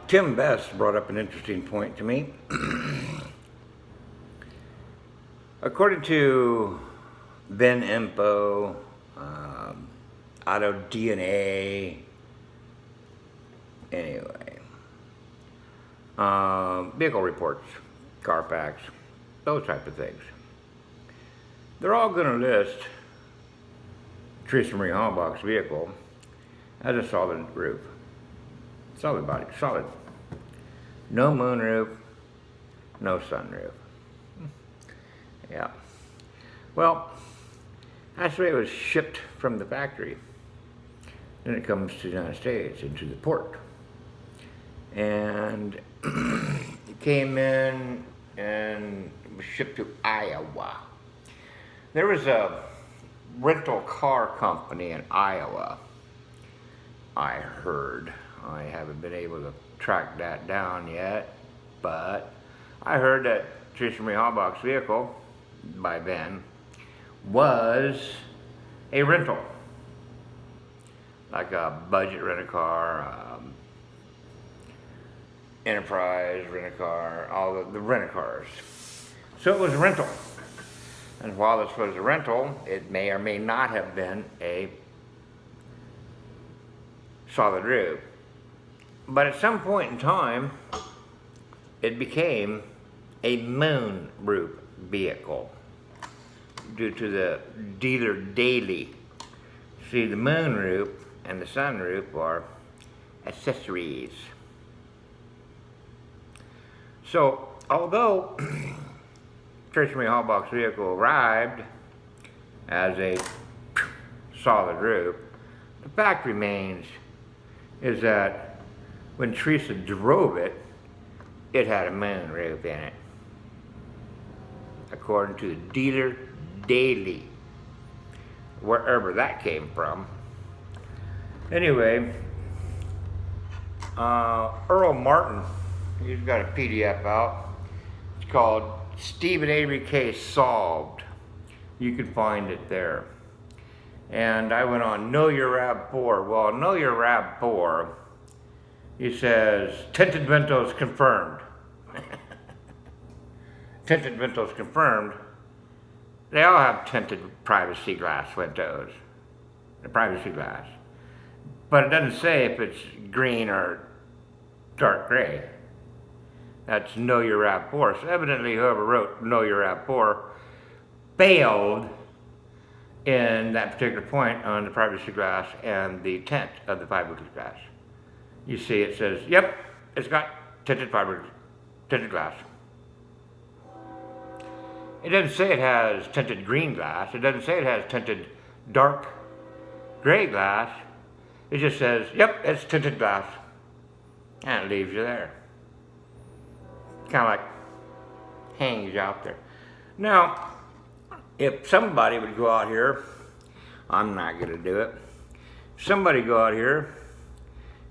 Tim Best brought up an interesting point to me. According to Ben Info, Auto DNA, anyway, vehicle reports, Carfax, those type of things. They're all going to list Teresa Marie Halbach's vehicle as a solid roof. Solid body, solid. No moonroof, no sunroof. Yeah. Well, that's the way it was shipped from the factory. Then it comes to the United States, into the port. And it came in and was shipped to Iowa. There was a rental car company in Iowa, I heard. I haven't been able to track that down yet, but I heard that Teresa Marie Halbach's vehicle, by Ben, was a rental. Like a budget rent-a-car, enterprise rent-a-car, all the rent-a-cars. So it was a rental. And while this was a rental, it may or may not have been a solid roof. But at some point in time, it became a moonroof vehicle due to the dealer daily. See, the moonroof and the sunroof are accessories. So, although Teresa Marie Halbach's vehicle arrived as a solid roof, the fact remains is that when Teresa drove it, it had a moonroof in it, according to the dealer daily, wherever that came from. Anyway, Earl Martin, he's got a PDF out. It's called Stephen Avery Case Solved. You can find it there. And I went on Know Your RAV4. Well, Know Your RAV4, he says, tinted ventos confirmed. Tinted ventos confirmed. They all have tinted privacy glass windows. The privacy glass. But it doesn't say if it's green or dark gray. That's Know Your RAV4. So evidently whoever wrote Know Your RAV4 failed in that particular point on the privacy glass and the tint of the fiberglass glass. You see it says, yep, it's got tinted glass. It doesn't say it has tinted green glass. It doesn't say it has tinted dark gray glass. It just says, yep, it's tinted glass. And it leaves you there. Kind of like hangs you out there. Now, if somebody would go out here, I'm not going to do it. Somebody go out here,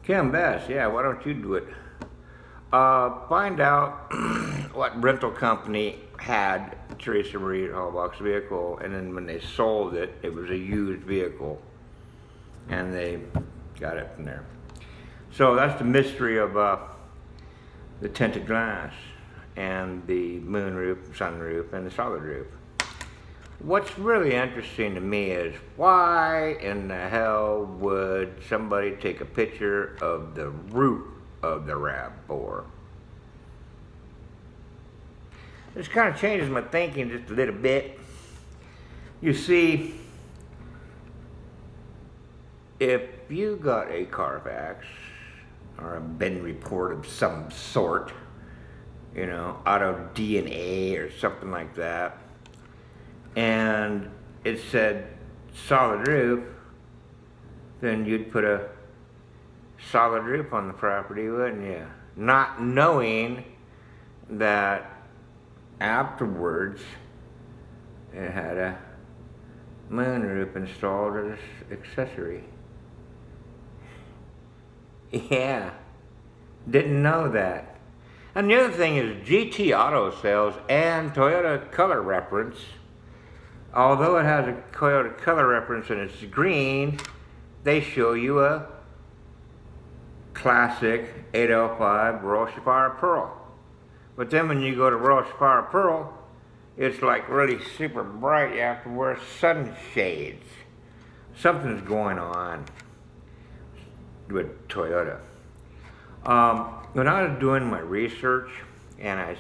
Kim Best, yeah, why don't you do it? Find out what rental company had Teresa Marie Halbach's vehicle, and then when they sold it, it was a used vehicle, and they got it from there. So that's the mystery of the tinted glass and the moonroof, sunroof, and the solid roof. What's really interesting to me is why in the hell would somebody take a picture of the roof of the RAV4? This kind of changes my thinking just a little bit. You see, if you got a Carfax or a bin report of some sort, you know, Auto DNA or something like that, and it said solid roof, then you'd put a solid roof on the property, wouldn't you? Not knowing that afterwards it had a moonroof installed as an accessory. Yeah, didn't know that. And the other thing is GT Auto Sales and Toyota Color Reference, although it has a Toyota Color Reference and it's green, they show you a classic 8L5 Royal Sapphire Pearl. But then when you go to Royal Sapphire Pearl, it's like really super bright. You have to wear sunshades. Something's going on with Toyota. When I was doing my research and I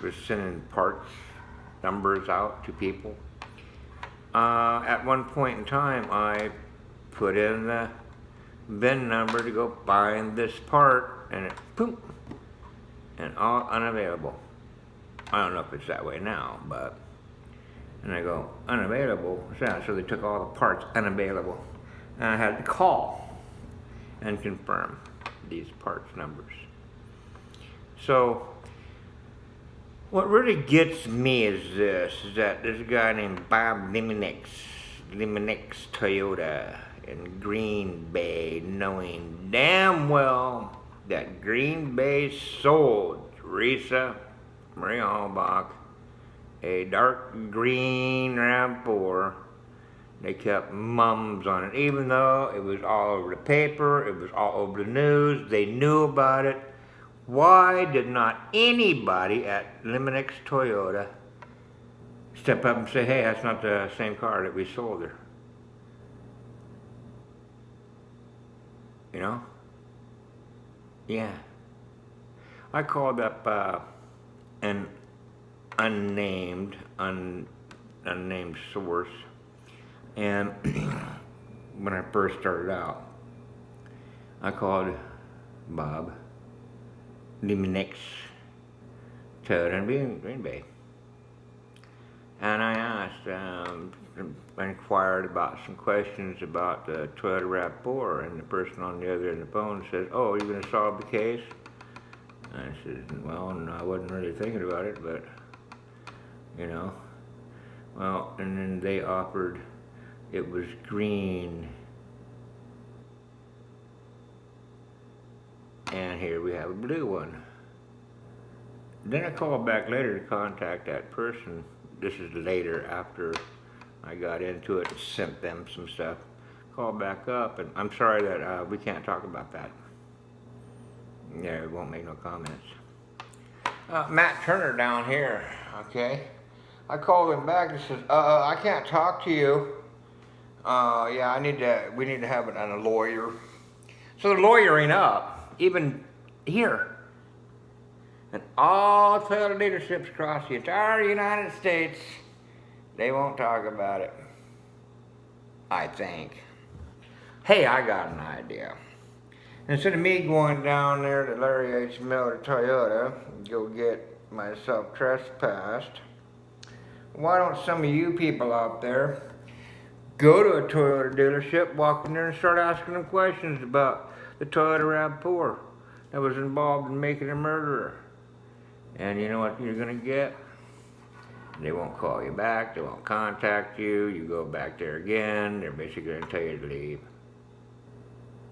was sending parts numbers out to people, at one point in time I put in the VIN number to go find this part, and it boom, and all unavailable. I don't know if it's that way now, but, and I go, unavailable, so they took all the parts unavailable. And I had to call and confirm these parts numbers. So, what really gets me is this, is that there's a guy named Bob Limonix Toyota in Green Bay, knowing damn well that Green Bay sold Teresa Marie Hallbach a dark green RAV4. They kept mums on it, even though it was all over the paper, it was all over the news, they knew about it. Why did not anybody at Limonix Toyota step up and say, hey, that's not the same car that we sold her? You know? Yeah. I called up an unnamed source, and when I first started out, I called Bob Limonix Toyota in Green Bay, and I asked, I inquired about some questions about the Toyota RAV4, and the person on the other end of the phone said, oh, you're going to solve the case? And I said, well, no, I wasn't really thinking about it, but, you know. Well, and then they offered, it was green. And here we have a blue one. Then I called back later to contact that person. This is later, after I got into it and sent them some stuff. Called back up, and I'm sorry that we can't talk about that. Yeah, it won't make no comments. Matt Turner down here, okay? I called him back and says, I can't talk to you. Yeah, we need to have it on a lawyer. So the lawyering up, even here. And all Toyota dealerships across the entire United States, they won't talk about it, I think. Hey, I got an idea. Instead of me going down there to Larry H. Miller Toyota and go get myself trespassed, why don't some of you people out there go to a Toyota dealership, walk in there and start asking them questions about the Toyota RAV4 that was involved in making a murderer? And you know what you're going to get? They won't call you back, they won't contact you, you go back there again, they're basically going to tell you to leave.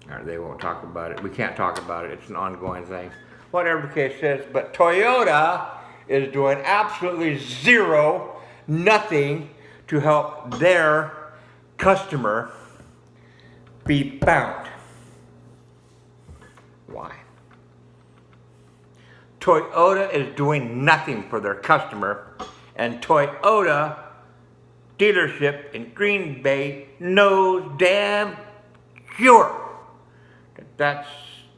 Or they won't talk about it. We can't talk about it. It's an ongoing thing. Whatever the case is, but Toyota is doing absolutely zero, nothing to help their customer be found. Why? Toyota is doing nothing for their customer, and Toyota dealership in Green Bay knows damn sure that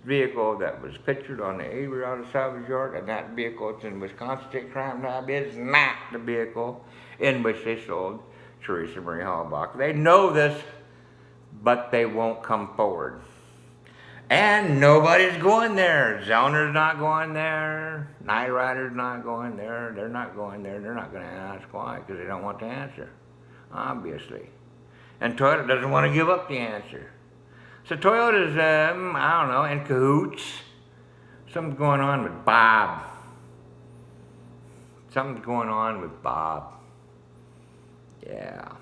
vehicle that was pictured on the Avery Auto Salvage Yard, and that vehicle that's in Wisconsin State Crime Lab, is not the vehicle in which they sold Teresa Marie Hallbach. They know this, but they won't come forward. And nobody's going there. Zellner's not going there. Night Rider's not going there. They're not going there. They're not going to ask why, because they don't want the answer, obviously. And Toyota doesn't want to give up the answer. So Toyota's, I don't know, in cahoots. Something's going on with Bob. Something's going on with Bob. Yeah.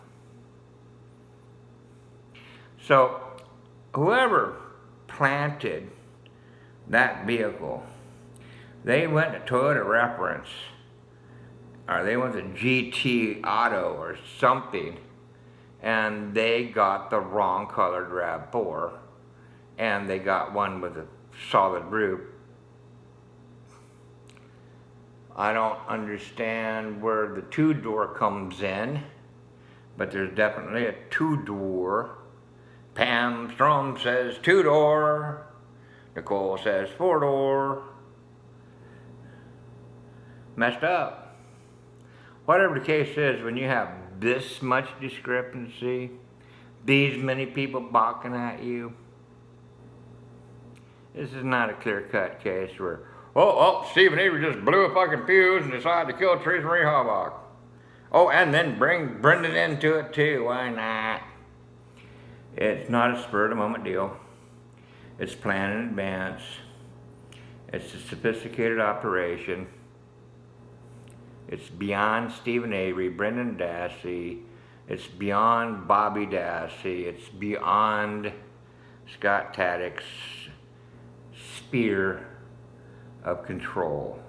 So, whoever planted that vehicle, they went to Toyota Reference, or they went to GT Auto or something, and they got the wrong colored RAV4, and they got one with a solid roof. I don't understand where the 2-door comes in, but there's definitely a 2-door. Pam Strom says 2-door. Nicole says 4-door. Messed up. Whatever the case is, when you have this much discrepancy, these many people balking at you, this is not a clear-cut case where, Stephen Avery just blew a fucking fuse and decided to kill Teresa Marie Halbach. Oh, and then bring Brendan into it too. Why not? It's not a spur-of-the-moment deal. It's planned in advance. It's a sophisticated operation. It's beyond Stephen Avery, Brendan Dassey. It's beyond Bobby Dassey. It's beyond Scott Taddock's sphere of control.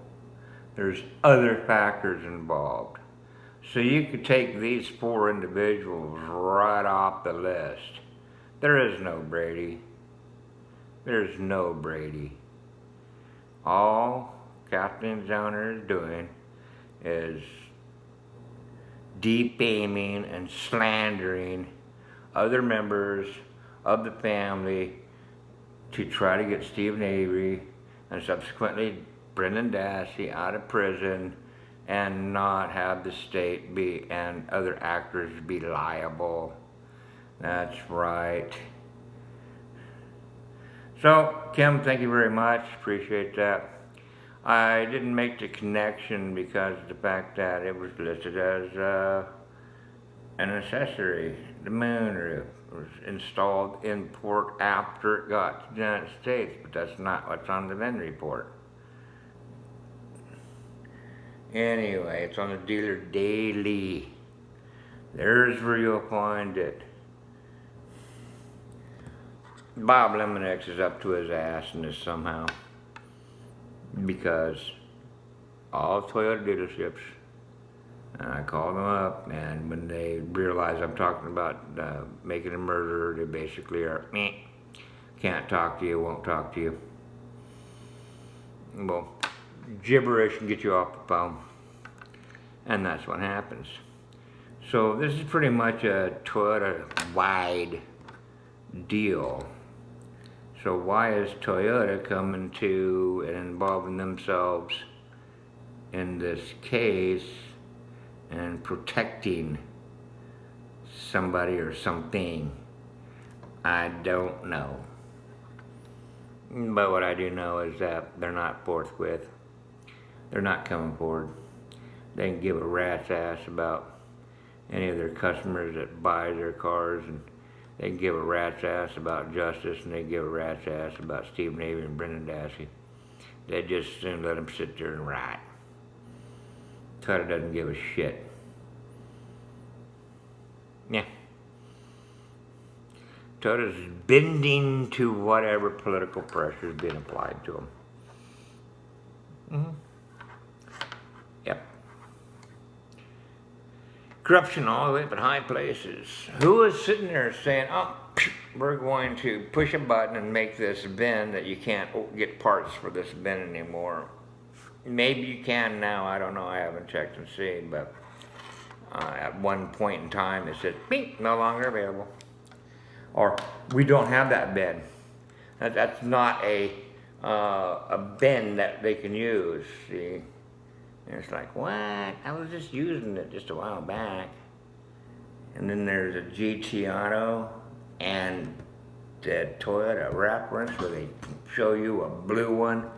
There's other factors involved. So you could take these 4 individuals right off the list. There is no Brady. There's no Brady. All Kathleen Zellner is doing is defaming and slandering other members of the family to try to get Stephen Avery and subsequently Brendan Dassey out of prison and not have the state be and other actors be liable. That's right. So, Kim, thank you very much. Appreciate that. I didn't make the connection because of the fact that it was listed as an accessory. The moon roof was installed in port after it got to the United States, but that's not what's on the VIN report. Anyway, it's on the dealer daily. There's where you'll find it. Bob Lemonex is up to his ass in this somehow, because all Toyota dealerships, and I call them up, and when they realize I'm talking about making a murder, they basically are, meh, can't talk to you, won't talk to you. Well, gibberish and get you off the phone. And that's what happens. So this is pretty much a Toyota-wide deal. So why is Toyota coming to and involving themselves in this case and protecting somebody or something? I don't know. But what I do know is that they're not forthwith. They're not coming forward. They can give a rat's ass about any of their customers that buy their cars, and they can give a rat's ass about justice, and they can give a rat's ass about Stephen Avery and Brendan Dassey. They just soon let them sit there and write. Toyota doesn't give a shit. Yeah. Toyota's bending to whatever political pressure is being applied to them. Mm-hmm. Yep. Corruption all the way up in high places. Who is sitting there saying, we're going to push a button and make this bin that you can't get parts for this bin anymore? Maybe you can now, I don't know, I haven't checked and seen, but at one point in time it said, beep, no longer available. Or, we don't have that bin. That's not a bin that they can use, see? And it's like, what? I was just using it just a while back. And then there's a GT Auto and the Toyota reference where they show you a blue one.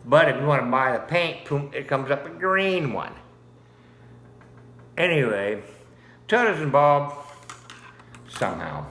But if you want to buy the paint, it comes up a green one. Anyway, Toyota's involved somehow.